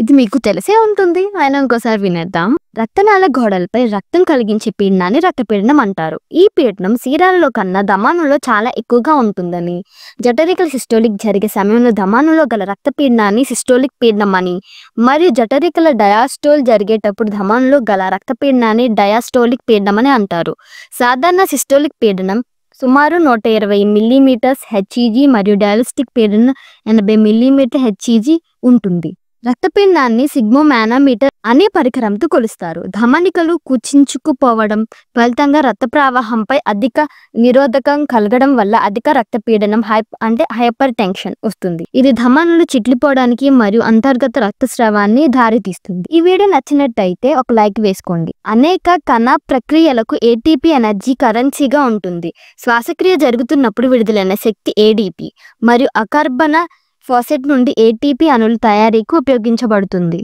ఇది మీకు తెలిసే ఉంటుంది, అయినా ఇంకోసారి వినేద్దాం. రక్తనాళ గోడలపై రక్తం కలిగించే పీడనాన్ని రక్తపీడనం అంటారు. ఈ పీడనం శీరాలలో కన్నా ధమనులో చాలా ఎక్కువగా ఉంటుందని, జఠరికల సిస్టోలిక్ జరిగే సమయంలో ధమనులో గల రక్తపీడనాన్ని సిస్టోలిక్ పీడనం అని, మరియు జఠరికల డయాస్టోల్ జరిగేటప్పుడు ధమనులో గల రక్తపీడనాన్ని డయాస్టోలిక్ పీడనం అని అంటారు. సాధారణ సిస్టోలిక్ పీడనం సుమారు 120 మిల్లీమీటర్స్ హెచ్ఈజీ మరియు డయాస్టోలిక్ పీడనం 80 మిల్లీమీటర్ హెచ్ఈజీ ఉంటుంది. రక్తపీడనాన్ని సిగ్మోమానోమీటర్ అనే పరికరంతో కొలుస్తారు. ధమనికలు కుచించుకుపోవడం ఫలితంగా రక్త ప్రవాహంపై అధిక నిరోధకం కలగడం వల్ల అధిక రక్తపీడనం హైపర్ టెన్షన్ వస్తుంది. ఇది ధమనులు చిట్లిపోవడానికి మరియు అంతర్గత రక్తస్రావాన్ని దారితీస్తుంది. ఈ వీడియో నచ్చినట్టయితే ఒక లైక్ వేసుకోండి. అనేక కణ ప్రక్రియలకు ఏటీపీ ఎనర్జీ కరెన్సీగా ఉంటుంది. శ్వాసక్రియ జరుగుతున్నప్పుడు విడుదలైన శక్తి ఏడీపీ మరియు అకర్బన ఫాస్ఫేట్ నుండి ఏటీపీ అణువుల తయారీకి ఉపయోగించబడుతుంది.